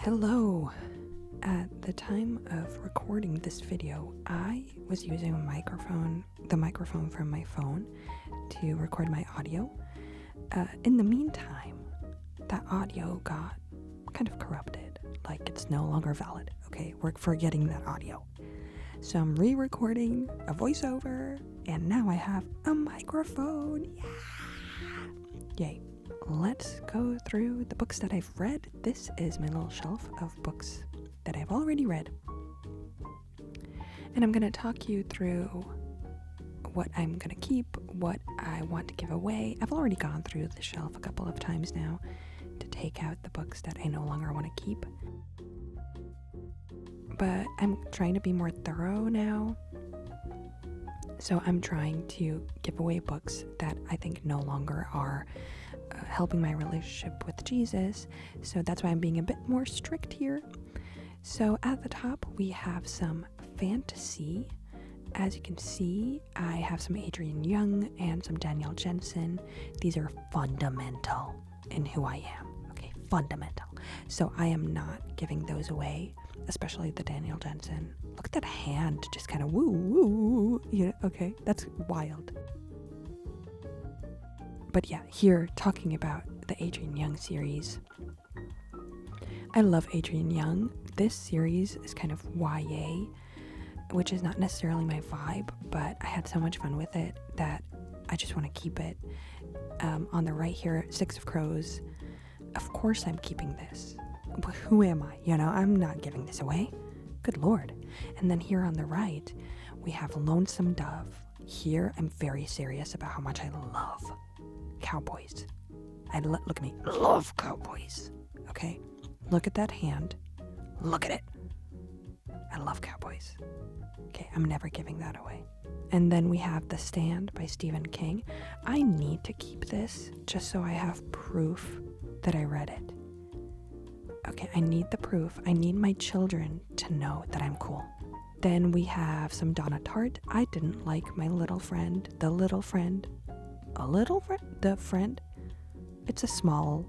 Hello. At the time of recording this video, I was using the microphone from my phone to record my audio. In the meantime, that audio got kind of corrupted, like it's no longer valid. Okay, we're forgetting that audio. So I'm re-recording a voiceover, and now I have a microphone. Yeah! Yay. Let's go through the books that I've read. This is my little shelf of books that I've already read. And I'm going to talk you through what I'm going to keep, what I want to give away. I've already gone through the shelf a couple of times now to take out the books that I no longer want to keep. But I'm trying to be more thorough now. So I'm trying to give away books that I think no longer are helping my relationship with Jesus. So that's why I'm being a bit more strict here. So at the top, we have some fantasy. As you can see, I have some Adrian Young and some Daniel Jensen. These are fundamental in who I am. Okay, fundamental. So I am not giving those away, especially the Daniel Jensen. Look at that hand, just kind of woo, woo, woo. You know, okay, that's wild. But yeah, here, talking about the Adrian Young series. I love Adrian Young. This series is kind of YA, which is not necessarily my vibe, but I had so much fun with it that I just want to keep it. On the right here, Six of Crows. Of course I'm keeping this. Who am I? You know, I'm not giving this away. Good Lord. And then here on the right, we have Lonesome Dove. Here, I'm very serious about how much I love cowboys. Look at me. Love cowboys. Okay? Look at that hand. Look at it. I love cowboys. Okay, I'm never giving that away. And then we have The Stand by Stephen King. I need to keep this just so I have proof that I read it. Okay, I need the proof. I need my children to know that I'm cool. Then we have some Donna Tartt. I didn't like My Little Friend, The Little Friend. A little friend? The friend? It's a small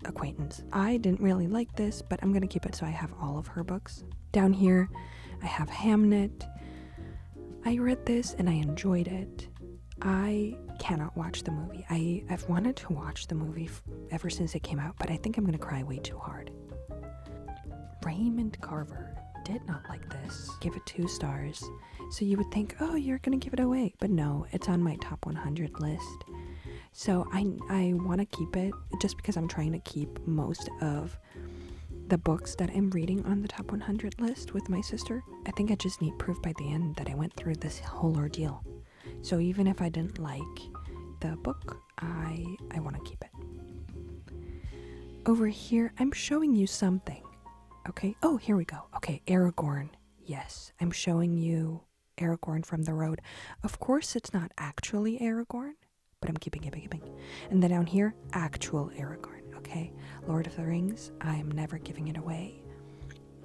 acquaintance. I didn't really like this, but I'm gonna keep it so I have all of her books. Down here, I have Hamnet. I read this and I enjoyed it. I cannot watch the movie. I've wanted to watch the movie ever since it came out, but I think I'm gonna cry way too hard. Raymond Carver. Did not like this. Give it 2 stars. So you would think, oh, you're gonna give it away, but no, it's on my top 100 list. So I want to keep it just because I'm trying to keep most of the books that I'm reading on the top 100 list with my sister. I think I just need proof by the end that I went through this whole ordeal. So even if I didn't like the book, I want to keep it. Over here, I'm showing you something. Okay, oh, here we go. Okay, Aragorn. Yes, I'm showing you Aragorn from the road. Of course, it's not actually Aragorn, but I'm keeping. And then down here, actual Aragorn, okay? Lord of the Rings, I am never giving it away.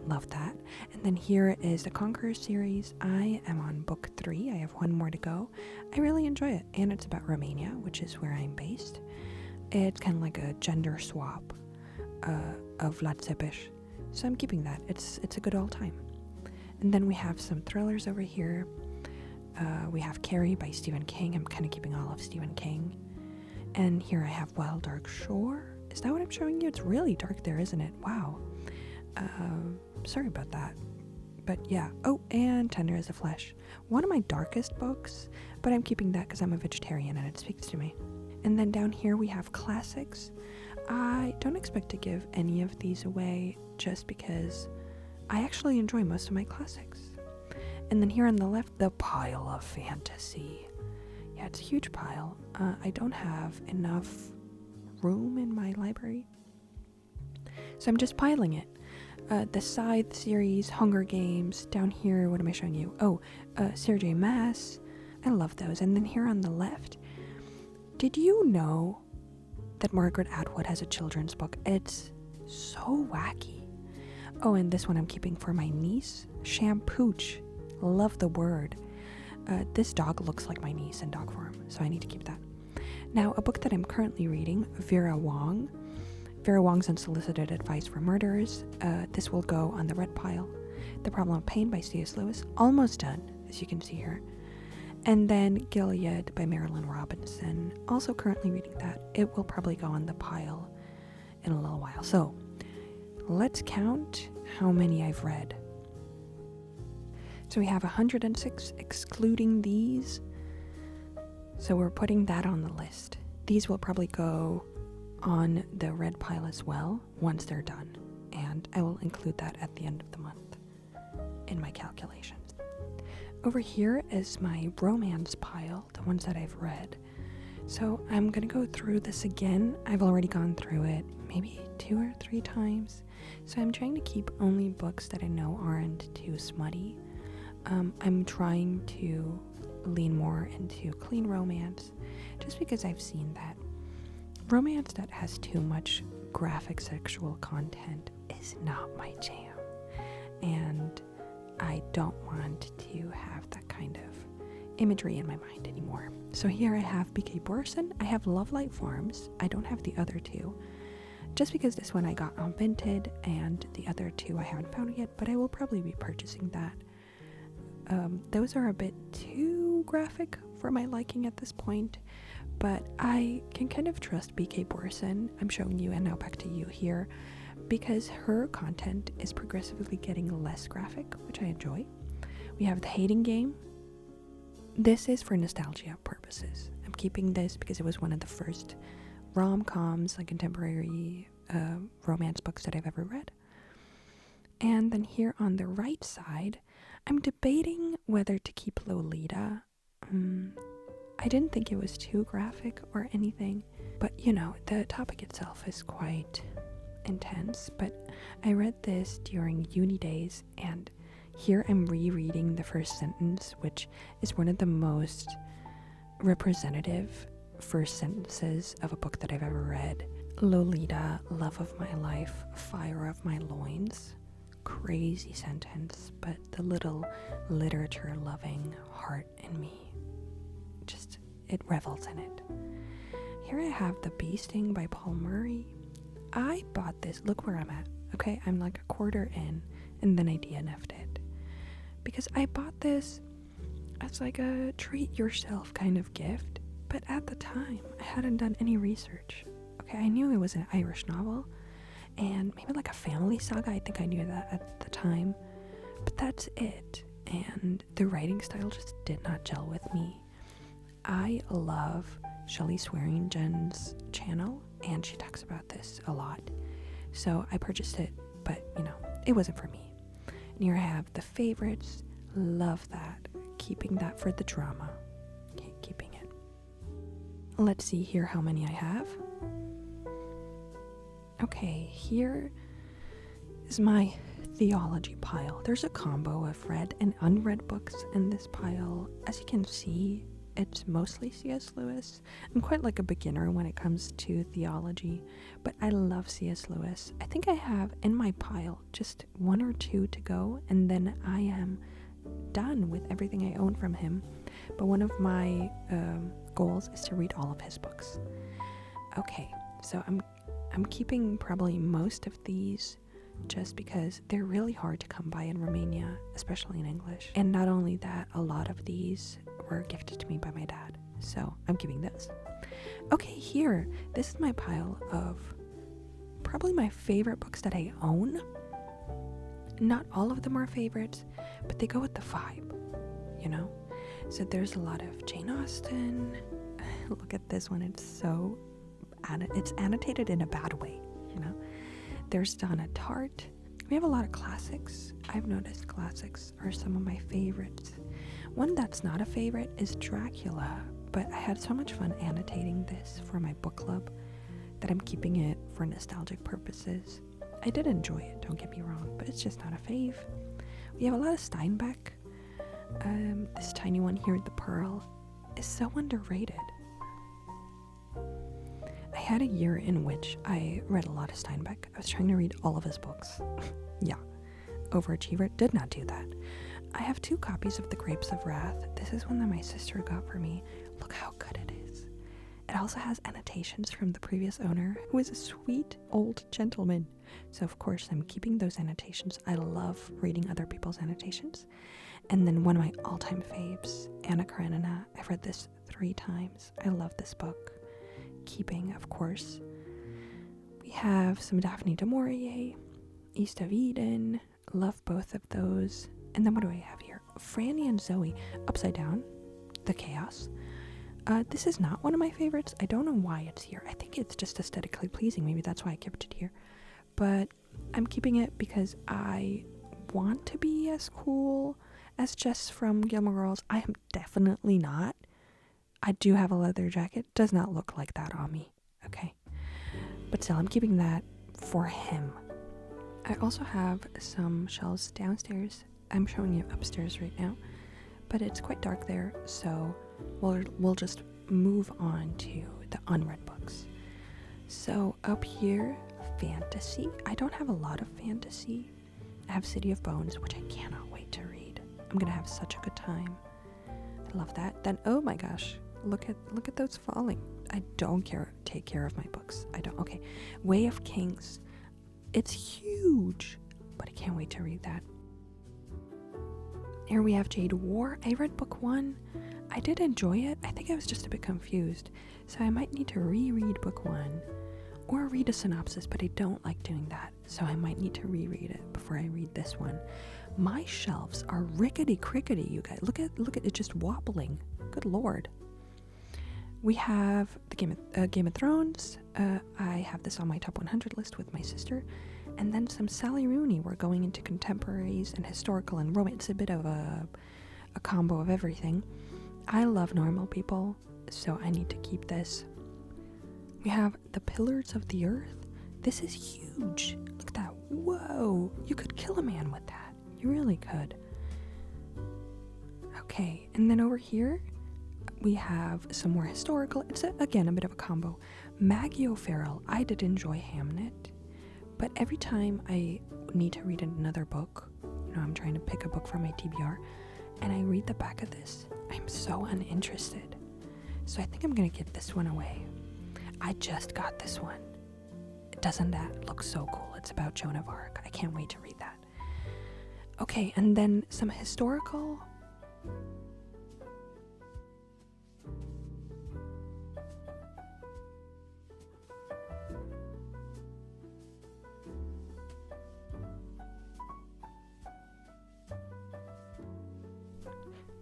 Love that. And then here is the Conqueror series. I am on book 3. I have 1 more to go. I really enjoy it. And it's about Romania, which is where I'm based. It's kind of like a gender swap of Vlad Tepes. So I'm keeping that. It's a good old time. And then we have some thrillers over here. We have Carrie by Stephen King. I'm kind of keeping all of Stephen King. And here I have Wild Dark Shore. Is that what I'm showing you? It's really dark there, isn't it? Wow. Sorry about that. But yeah. Oh, and Tender as a Flesh. One of my darkest books, but I'm keeping that because I'm a vegetarian and it speaks to me. And then down here we have classics. I don't expect to give any of these away just because I actually enjoy most of my classics. And then here on the left, the pile of fantasy. Yeah, it's a huge pile. I don't have enough room in my library, so I'm just piling it. The Scythe series, Hunger Games. Down here, what am I showing you? Oh, Sarah J. Maas, I love those. And then here on the left, did you know that Margaret Atwood has a children's book? It's so wacky. Oh, and this one I'm keeping for my niece, Shampooch. Love the word. This dog looks like my niece in dog form, so I need to keep that. Now, a book that I'm currently reading, Vera Wong's Unsolicited Advice for Murderers. This will go on the red pile. The Problem of Pain by C.S. Lewis, almost done, as you can see here. And then Gilead by Marilyn Robinson, also currently reading that. It will probably go on the pile in a little while. So, let's count how many I've read. So we have 106, excluding these. So we're putting that on the list. These will probably go on the red pile as well once they're done. And I will include that at the end of the month in my calculations. Over here is my romance pile, the ones that I've read. So I'm going to go through this again. I've already gone through it maybe 2 or 3 times. So I'm trying to keep only books that I know aren't too smutty. I'm trying to lean more into clean romance just because I've seen that romance that has too much graphic sexual content is not my jam. And I don't want to have that kind of imagery in my mind anymore. So here I have B.K. Borson. I have Love Light Farms. I don't have the other 2. Just because this one I got on Vinted and the other 2 I haven't found yet, but I will probably be purchasing that. Those are a bit too graphic for my liking at this point, but I can kind of trust B.K. Borson. I'm showing you and now back to you here because her content is progressively getting less graphic, which I enjoy. We have The Hating Game. This is for nostalgia purposes. I'm keeping this because it was one of the first rom-coms, like contemporary romance books that I've ever read. And then here on the right side, I'm debating whether to keep Lolita. I didn't think it was too graphic or anything, but you know, the topic itself is quite intense. But I read this during uni days, and here I'm rereading the first sentence, which is one of the most representative first sentences of a book that I've ever read. Lolita, love of my life, fire of my loins. Crazy sentence, but the little literature loving heart in me just, it revels in it. Here I have The Bee Sting by Paul Murray. I bought this, look where I'm at, okay? I'm like a quarter in, and then I DNF'd it because I bought this as like a treat yourself kind of gift, but at the time I hadn't done any research. Okay, I knew it was an Irish novel and maybe like a family saga. I think I knew that at the time, but that's it. And the writing style just did not gel with me. I love Shelley Swearingen's channel, and she talks about this a lot. So I purchased it, but you know, it wasn't for me. And here I have The Favorites. Love that. Keeping that for the drama. Okay, keeping it. Let's see here how many I have. Okay, here is my theology pile. There's a combo of read and unread books in this pile. As you can see, it's mostly C.S. Lewis. I'm quite like a beginner when it comes to theology, but I love C.S. Lewis. I think I have in my pile just 1 or 2 to go, and then I am done with everything I own from him. But one of my goals is to read all of his books. Okay, so I'm keeping probably most of these just because they're really hard to come by in Romania, especially in English. And not only that, a lot of these were gifted to me by my dad, so I'm keeping this. Okay, here, this is my pile of probably my favorite books that I own. Not all of them are favorites, but they go with the vibe, you know? So there's a lot of Jane Austen. Look at this one, it's annotated in a bad way, you know? There's Donna Tartt. We have a lot of classics. I've noticed classics are some of my favorites. One that's not a favorite is Dracula, but I had so much fun annotating this for my book club that I'm keeping it for nostalgic purposes. I did enjoy it, don't get me wrong, but it's just not a fave. We have a lot of Steinbeck. This tiny one here, The Pearl, is so underrated. I had a year in which I read a lot of Steinbeck. I was trying to read all of his books. Yeah, overachiever, did not do that. I have 2 copies of The Grapes of Wrath. This is one that my sister got for me. Look how good it is. It also has annotations from the previous owner, who is a sweet old gentleman. So of course I'm keeping those annotations. I love reading other people's annotations. And then one of my all-time faves, Anna Karenina. I've read this 3 times. I love this book. Keeping, of course. We have some Daphne du Maurier, East of Eden. Love both of those. And then what do I have here? Franny and Zoe, Upside Down, The Chaos. This is not one of my favorites. I don't know why it's here. I think it's just aesthetically pleasing. Maybe that's why I kept it here. But I'm keeping it because I want to be as cool as Jess from Gilmore Girls. I am definitely not. I do have a leather jacket. Does not look like that on me. Okay. But still, I'm keeping that for him. I also have some shelves downstairs. I'm showing you upstairs right now. But it's quite dark there, so we'll just move on to the unread books. So up here, fantasy. I don't have a lot of fantasy. I have City of Bones, which I cannot wait to read. I'm gonna have such a good time. I love that. Then, oh my gosh, look at those falling. I don't take care of my books. I don't. Okay, Way of Kings. It's huge, but I can't wait to read that. Here we have Jade War. I read book 1. I did enjoy it. I think I was just a bit confused, so I might need to reread book 1 or read a synopsis, but I don't like doing that, so I might need to reread it before I read this one. My shelves are rickety crickety, you guys. Look at it just wobbling. Good lord. We have the Game of Thrones. I have this on my top 100 list with my sister. And then some Sally Rooney. We're going into contemporaries and historical and romance. It's a bit of a combo of everything. I love normal people, so I need to keep this. We have The Pillars of the Earth. This is huge. Look at that. Whoa. You could kill a man with that. You really could. Okay, and then over here, we have some more historical. It's, again, a bit of a combo. Maggie O'Farrell. I did enjoy Hamnet. But every time I need to read another book, I'm trying to pick a book from my TBR, and I read the back of this, I'm so uninterested. So I think I'm going to give this one away. I just got this one. Doesn't that look so cool? It's about Joan of Arc. I can't wait to read that. Okay, and then some historical.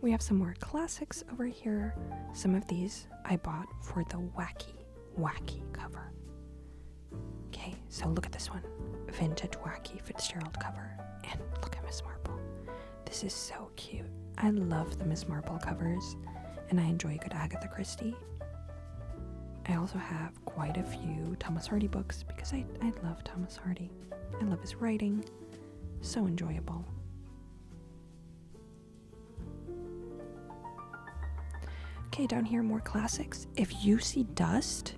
We have some more classics over here. Some of these I bought for the wacky cover. Okay, so look at this one. Vintage wacky Fitzgerald cover. And look at Miss Marple. This is so cute. I love the Miss Marple covers, and I enjoy good Agatha Christie. I also have quite a few Thomas Hardy books because I love Thomas Hardy. I love his writing. So enjoyable. Okay, down here, more classics. If you see dust,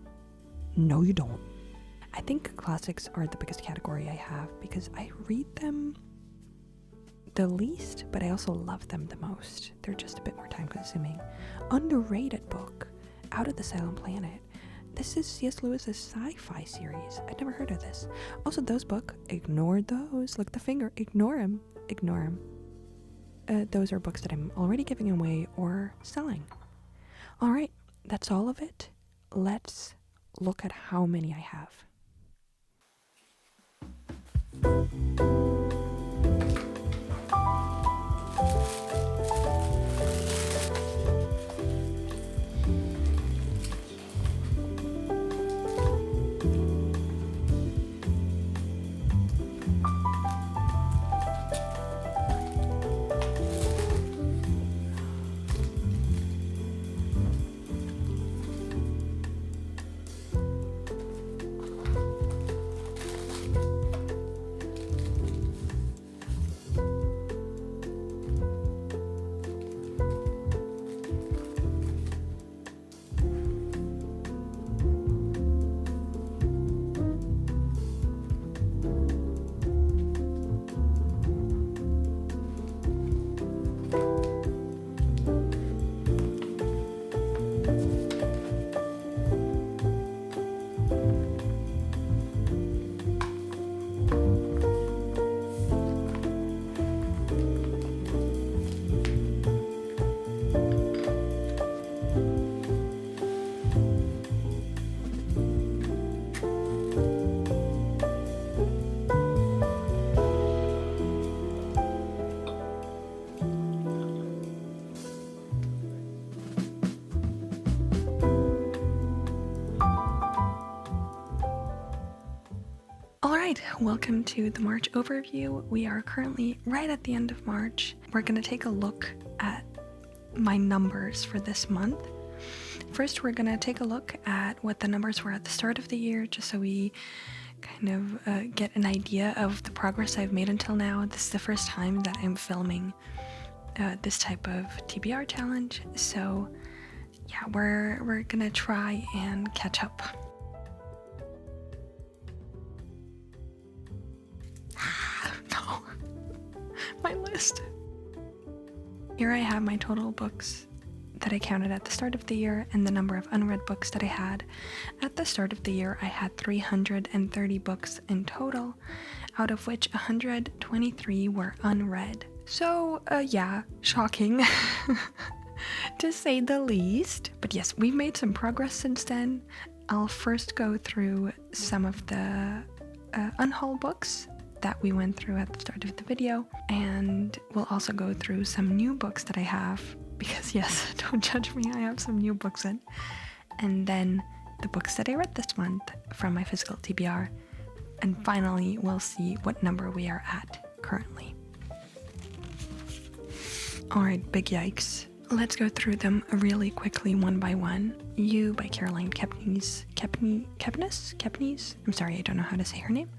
no you don't. I think classics are the biggest category I have because I read them the least, but I also love them the most. They're just a bit more time consuming. Underrated book, Out of the Silent Planet. This is C.S. Lewis's sci-fi series. I'd never heard of this. Also, those books, ignore those. Look, the finger, ignore them. Ignore them. Those are books that I'm already giving away or selling. Alright, that's all of it. Let's look at how many I have. Alright, welcome to the March overview. We are currently right at the end of March. We're going to take a look at my numbers for this month. First, we're going to take a look at what the numbers were at the start of the year, just so we kind of get an idea of the progress I've made until now. This is the first time that I'm filming this type of TBR challenge, so yeah, we're gonna try and catch up. No, my list. Here I have my total books that I counted at the start of the year and the number of unread books that I had. At the start of the year, I had 330 books in total, out of which 123 were unread. So, yeah, shocking, to say the least. But yes, we've made some progress since then. I'll first go through some of the unhaul books that we went through at the start of the video, and we'll also go through some new books that I have, because yes, don't judge me, I have some new books in. And then the books that I read this month from my physical TBR. And finally, we'll see what number we are at currently. Alright, big yikes. Let's go through them really quickly one by one. You by Caroline Kepnes. I'm sorry, I don't know how to say her name.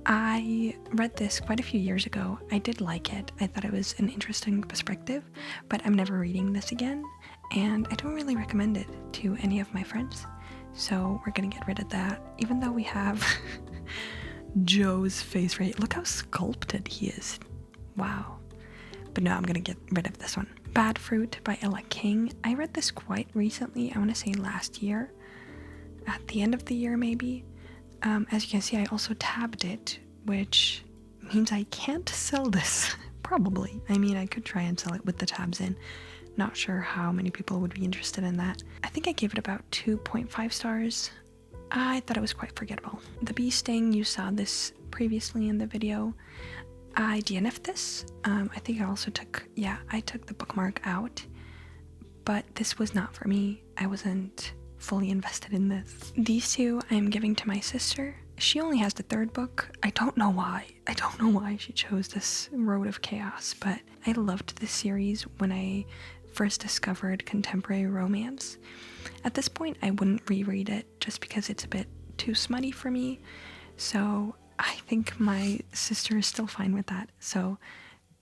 I read this quite a few years ago. I did like it. I thought it was an interesting perspective, but I'm never reading this again, and I don't really recommend it to any of my friends. So we're gonna get rid of that, even though we have Joe's face right. Look how sculpted he is. Wow. But no, I'm gonna get rid of this one. Bad Fruit by Ella King. I read this quite recently. I want to say last year, at the end of the year maybe. As you can see, I also tabbed it, which means I can't sell this. Probably. I mean, I could try and sell it with the tabs in. Not sure how many people would be interested in that. I think I gave it about 2.5 stars. I thought it was quite forgettable. The Bee Sting, you saw this previously in the video. I DNF'd this. I think I took the bookmark out, but this was not for me. I wasn't fully invested in this. These two I'm giving to my sister. She only has the third book. I don't know why she chose this Road of Chaos, but I loved this series when I first discovered contemporary romance. At this point, I wouldn't reread it just because it's a bit too smutty for me, so I think my sister is still fine with that, so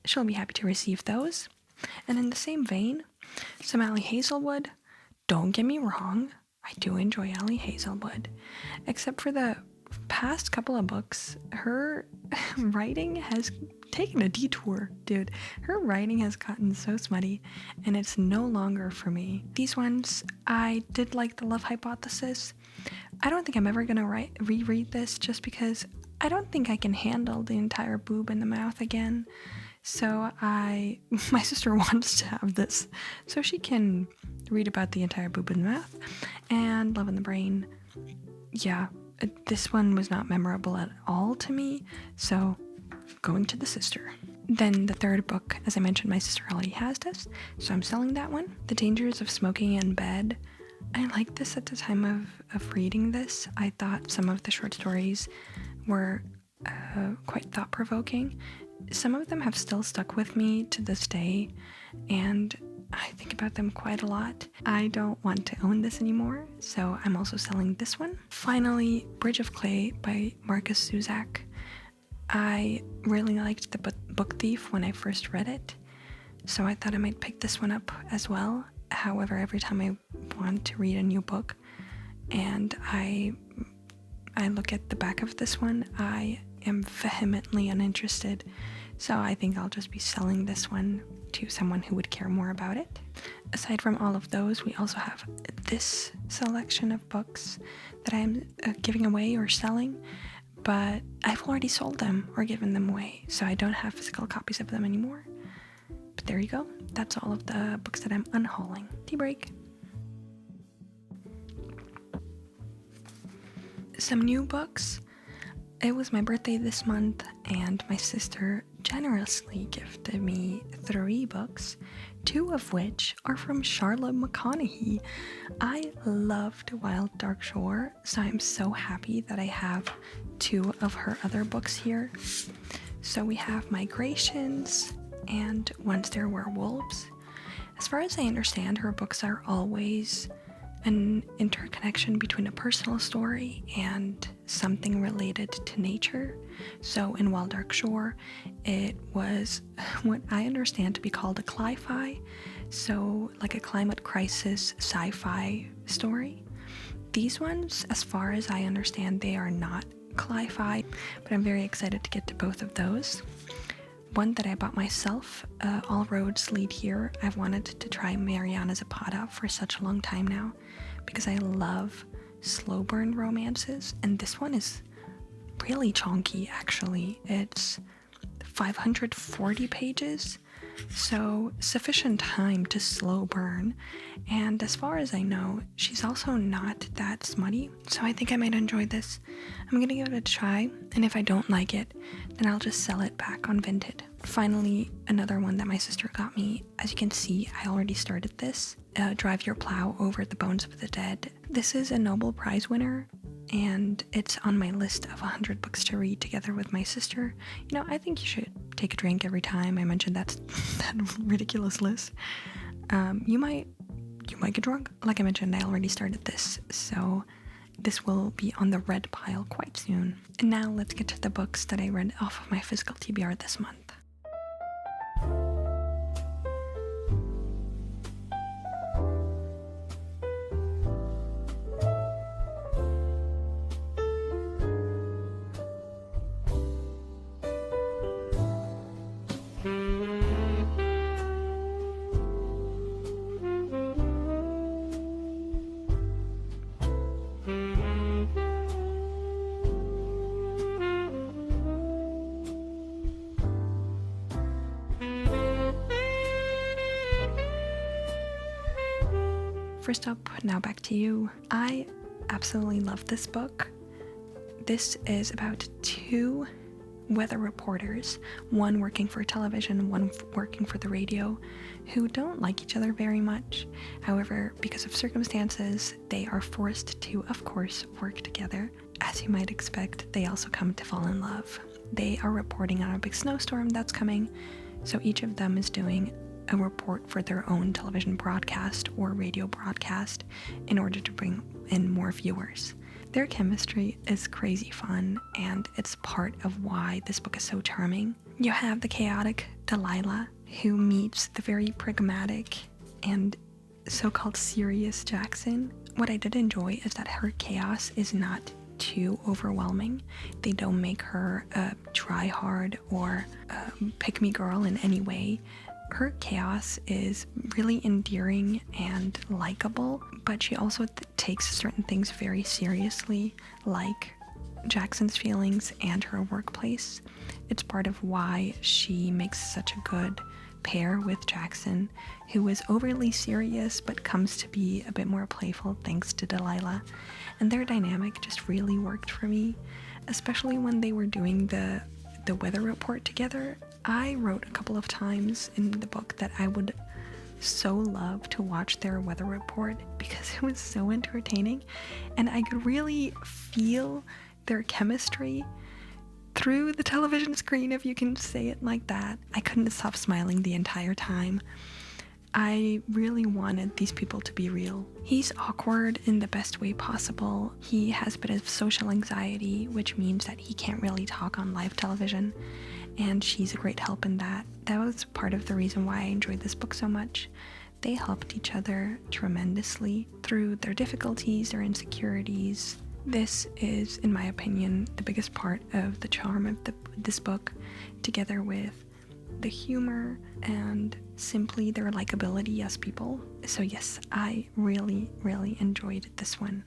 she'll be happy to receive those. And in the same vein, some Allie Hazelwood. Don't get me wrong, I do enjoy Allie Hazelwood, except for the past couple of books, her writing has taken a detour, dude. Her writing has gotten so smutty, and it's no longer for me. These ones, I did like The Love Hypothesis. I don't think I'm ever gonna reread this just because I don't think I can handle the entire boob in the mouth again. So my sister wants to have this so she can read about the entire boob in the mouth. And Love in the Brain, yeah, this one was not memorable at all to me, so going to the sister. Then the third book, as I mentioned, my sister already has this, so I'm selling that one. The Dangers of Smoking in Bed. I liked this at the time of reading this. I thought some of the short stories were quite thought-provoking. Some of them have still stuck with me to this day, and I think about them quite a lot. I don't want to own this anymore, so I'm also selling this one. Finally, Bridge of Clay by Marcus Zuzak. I really liked The Book Thief when I first read it, so I thought I might pick this one up as well. However, every time I want to read a new book and I look at the back of this one, I am vehemently uninterested, so I think I'll just be selling this one to someone who would care more about it. Aside from all of those, we also have this selection of books that I'm giving away or selling, but I've already sold them or given them away, so I don't have physical copies of them anymore. But there you go. That's all of the books that I'm unhauling. Tea break. Some new books. It was my birthday this month, and my sister generously gifted me 3 books. 2 of which are from Charlotte McConaughey. I loved Wild Dark Shore, so I'm so happy that I have 2 of her other books here. So we have Migrations and Once There Were Wolves. As far as I understand, her books are always an interconnection between a personal story and something related to nature. So in Wild Dark Shore, it was what I understand to be called a cli-fi, so like a climate crisis sci-fi story. These ones, as far as I understand, they are not cli-fi, but I'm very excited to get to both of those. One that I bought myself, All Roads Lead Here. I've wanted to try Mariana Zapata for such a long time now because I love slow burn romances, and this one is really chunky actually. It's 540 pages, so sufficient time to slow burn, and as far as I know, she's also not that smutty, so I think I might enjoy this. I'm gonna give it a try, and if I don't like it, then I'll just sell it back on Vinted. Finally, another one that my sister got me. As you can see, I already started this, Drive Your Plow Over the Bones of the Dead. This is a Nobel Prize winner, and it's on my list of 100 books to read together with my sister. You know, I think you should take a drink every time I mention that ridiculous list. You might get drunk. Like I mentioned, I already started this, so this will be on the read pile quite soon. And now let's get to the books that I read off of my physical TBR this month. First up, Now Back to You. I absolutely love this book. This is about 2 weather reporters, one working for television, one working for the radio, who don't like each other very much. However, because of circumstances, they are forced to, of course, work together. As you might expect, they also come to fall in love. They are reporting on a big snowstorm that's coming, so each of them is doing a report for their own television broadcast or radio broadcast in order to bring in more viewers. Their chemistry is crazy fun, and it's part of why this book is so charming. You have the chaotic Delilah, who meets the very pragmatic and so-called serious Jackson. What I did enjoy is that her chaos is not too overwhelming. They don't make her a try-hard or pick-me girl in any way. Her chaos is really endearing and likable, but she also takes certain things very seriously, like Jackson's feelings and her workplace. It's part of why she makes such a good pair with Jackson, who is overly serious but comes to be a bit more playful thanks to Delilah. And their dynamic just really worked for me, especially when they were doing the weather report together. I wrote a couple of times in the book that I would so love to watch their weather report because it was so entertaining, and I could really feel their chemistry through the television screen, if you can say it like that. I couldn't stop smiling the entire time. I really wanted these people to be real. He's awkward in the best way possible. He has a bit of social anxiety, which means that he can't really talk on live television, and she's a great help in that. That was part of the reason why I enjoyed this book so much. They helped each other tremendously through their difficulties, their insecurities. This is, in my opinion, the biggest part of the charm of this book, together with the humor and simply their likability as people. So yes, I really, really enjoyed this one.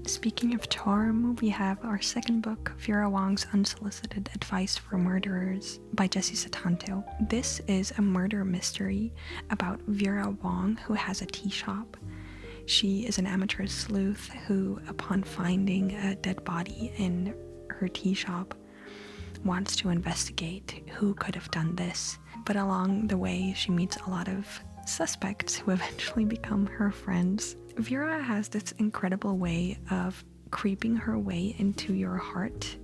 Speaking of charm, we have our second book, Vera Wong's Unsolicited Advice for Murderers by Jessie Satanto. This is a murder mystery about Vera Wong, who has a tea shop. She is an amateur sleuth who, upon finding a dead body in her tea shop, wants to investigate who could have done this. But along the way, she meets a lot of suspects who eventually become her friends. Vera has this incredible way of creeping her way into your heart,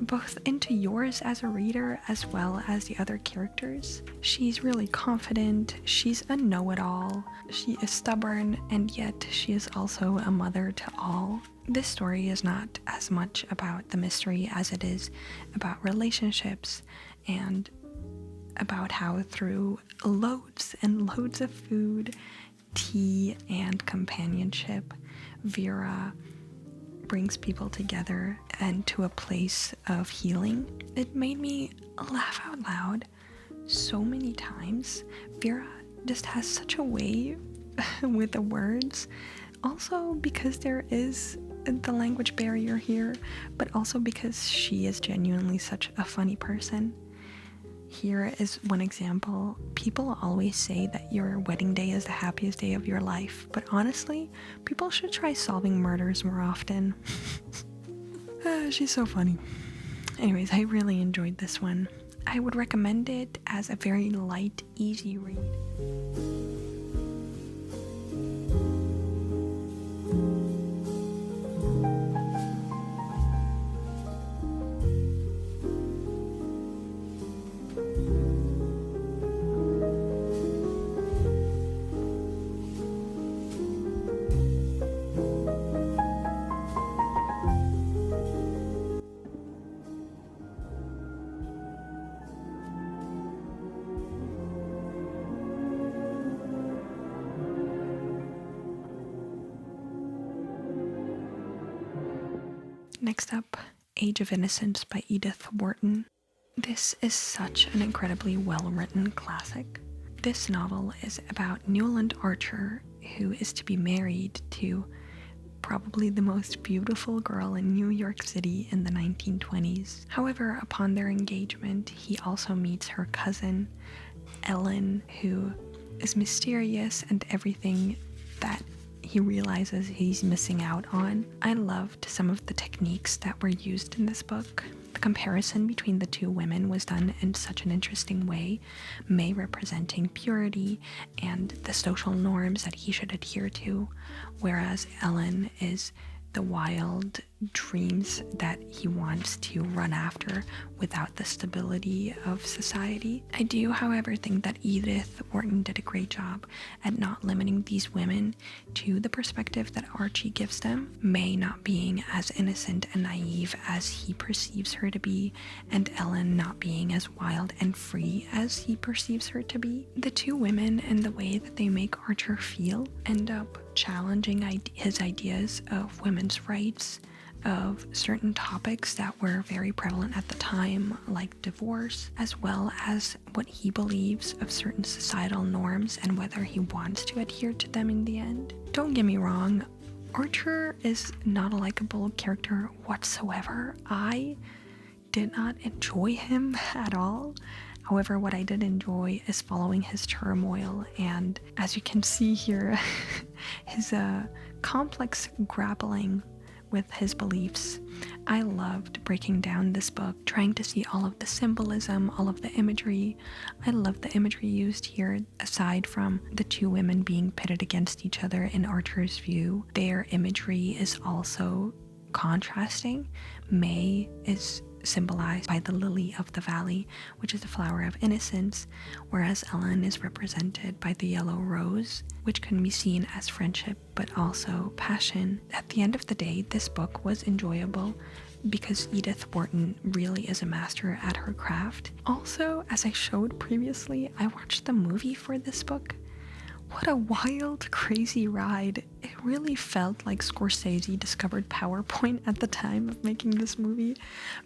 both into yours as a reader as well as the other characters. She's really confident, she's a know-it-all, she is stubborn, and yet she is also a mother to all. This story is not as much about the mystery as it is about relationships and about how through loads and loads of food, tea, and companionship, Vera brings people together and to a place of healing. It made me laugh out loud so many times. Vera just has such a way with the words, also because there is the language barrier here, but also because she is genuinely such a funny person. Here is one example. People always say that your wedding day is the happiest day of your life, but honestly, people should try solving murders more often. She's so funny. Anyways, I really enjoyed this one. I would recommend it as a very light, easy read. Next up, Age of Innocence by Edith Wharton. This is such an incredibly well-written classic. This novel is about Newland Archer, who is to be married to probably the most beautiful girl in New York City in the 1920s. However, upon their engagement, he also meets her cousin, Ellen, who is mysterious and everything that he realizes he's missing out on. I loved some of the techniques that were used in this book. The comparison between the two women was done in such an interesting way, May representing purity and the social norms that he should adhere to, whereas Ellen is the wild dreams that he wants to run after without the stability of society. I do, however, think that Edith Wharton did a great job at not limiting these women to the perspective that Archie gives them, May not being as innocent and naive as he perceives her to be, and Ellen not being as wild and free as he perceives her to be. The two women and the way that they make Archer feel end up challenging his ideas of women's rights, of certain topics that were very prevalent at the time, like divorce, as well as what he believes of certain societal norms and whether he wants to adhere to them in the end. Don't get me wrong, Archer is not a likable character whatsoever. I did not enjoy him at all. However, what I did enjoy is following his turmoil, and as you can see here, his complex grappling with his beliefs. I loved breaking down this book, trying to see all of the symbolism, all of the imagery. I love the imagery used here, aside from the two women being pitted against each other in Archer's view. Their imagery is also contrasting. May is symbolized by the lily of the valley, which is the flower of innocence, whereas Ellen is represented by the yellow rose, which can be seen as friendship but also passion. At the end of the day, this book was enjoyable because Edith Wharton really is a master at her craft. Also, as I showed previously, I watched the movie for this book. What a wild, crazy ride. It really felt like Scorsese discovered PowerPoint at the time of making this movie,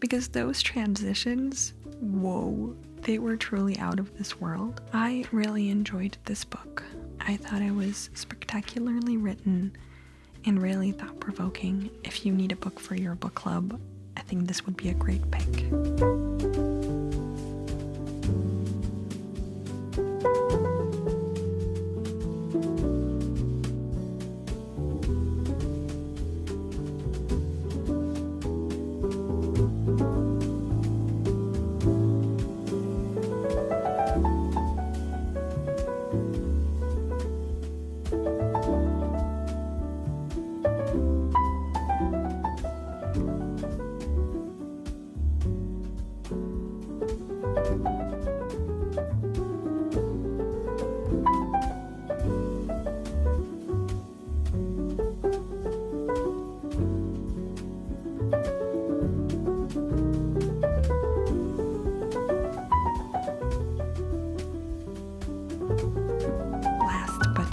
because those transitions, whoa, they were truly out of this world. I really enjoyed this book. I thought it was spectacularly written, and really thought-provoking. If you need a book for your book club, I think this would be a great pick.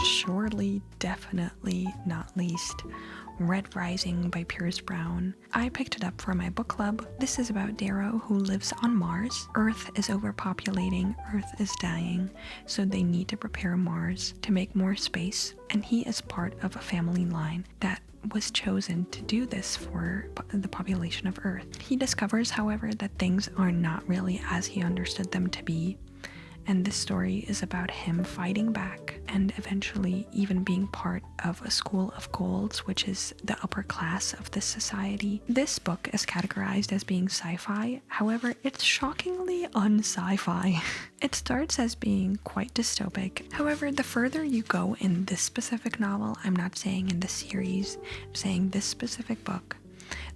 Surely, definitely not least, Red Rising by Pierce Brown. I picked it up for my book club. This is about Darrow, who lives on Mars. Earth is overpopulating, Earth is dying, so they need to prepare Mars to make more space, and he is part of a family line that was chosen to do this for the population of Earth. He discovers, however, that things are not really as he understood them to be. And this story is about him fighting back and eventually even being part of a school of golds, which is the upper class of this society. This book is categorized as being sci-fi, however, it's shockingly un-sci-fi. It starts as being quite dystopic. However, the further you go in this specific novel, I'm not saying in the series, I'm saying this specific book,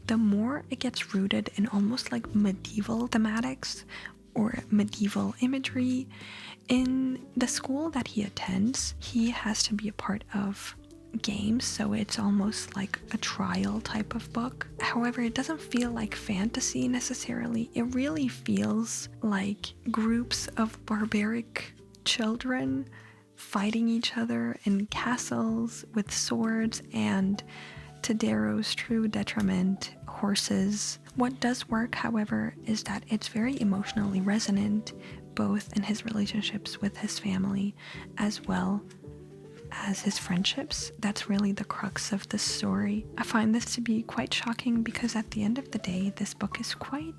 the more it gets rooted in almost like medieval thematics, or medieval imagery. In the school that he attends, he has to be a part of games, so it's almost like a trial type of book. However, it doesn't feel like fantasy necessarily. It really feels like groups of barbaric children fighting each other in castles with swords and, to Darrow's true detriment, horses. What does work, however, is that it's very emotionally resonant, both in his relationships with his family as well as his friendships. That's really the crux of the story. I find this to be quite shocking because at the end of the day, this book is quite,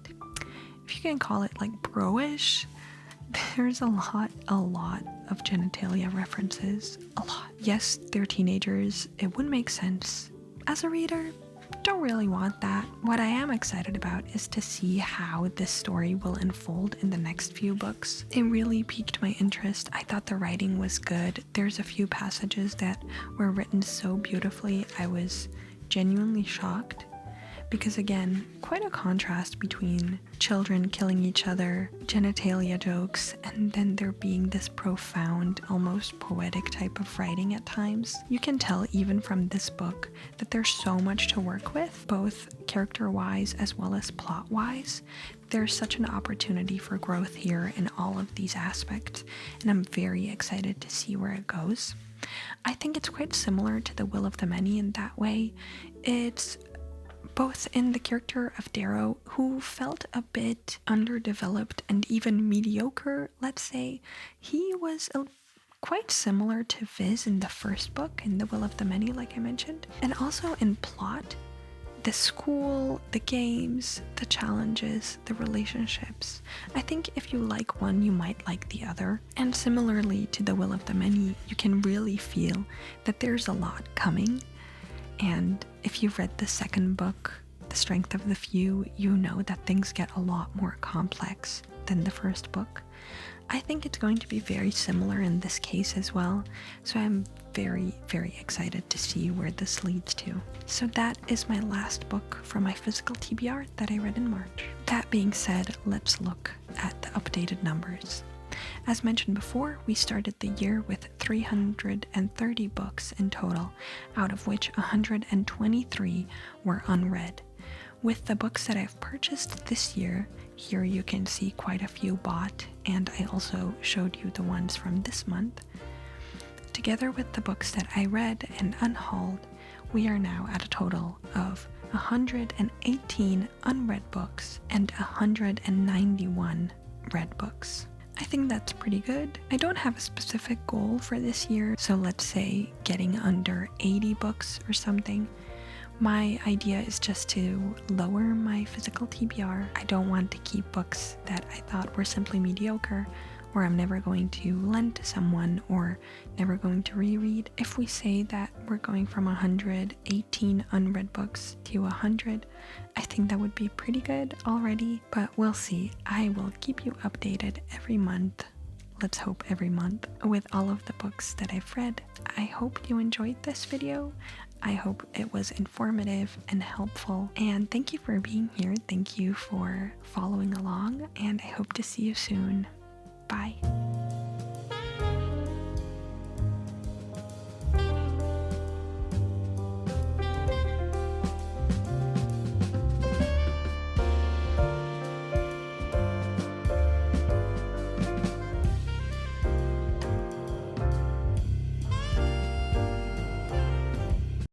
if you can call it like bro-ish, there's a lot of genitalia references. A lot. Yes, they're teenagers. It wouldn't make sense. As a reader, don't really want that. What I am excited about is to see how this story will unfold in the next few books. It really piqued my interest. I thought the writing was good. There's a few passages that were written so beautifully, I was genuinely shocked. Because again, quite a contrast between children killing each other, genitalia jokes, and then there being this profound, almost poetic type of writing at times. You can tell even from this book that there's so much to work with, both character-wise as well as plot-wise. There's such an opportunity for growth here in all of these aspects, and I'm very excited to see where it goes. I think it's quite similar to The Will of the Many in that way. It's both in the character of Darrow, who felt a bit underdeveloped and even mediocre, let's say. He was quite similar to Viz in the first book, in The Will of the Many, like I mentioned. And also in plot, the school, the games, the challenges, the relationships. I think if you like one, you might like the other. And similarly to The Will of the Many, you can really feel that there's a lot coming. And if you've read the second book, The Strength of the Few, you know that things get a lot more complex than the first book. I think it's going to be very similar in this case as well, so I'm very, very excited to see where this leads to. So that is my last book from my physical TBR that I read in March. That being said, let's look at the updated numbers. As mentioned before, we started the year with 330 books in total, out of which 123 were unread. With the books that I've purchased this year, here you can see quite a few bought, and I also showed you the ones from this month. Together with the books that I read and unhauled, we are now at a total of 118 unread books and 191 read books. I think that's pretty good. I don't have a specific goal for this year, so let's say getting under 80 books or something. My idea is just to lower my physical TBR. I don't want to keep books that I thought were simply mediocre, or I'm never going to lend to someone, or never going to reread. If we say that we're going from 118 unread books to 100, I think that would be pretty good already, but we'll see. I will keep you updated every month. Let's hope every month, with all of the books that I've read. I hope you enjoyed this video. I hope it was informative and helpful, and thank you for being here. Thank you for following along, and I hope to see you soon. Bye.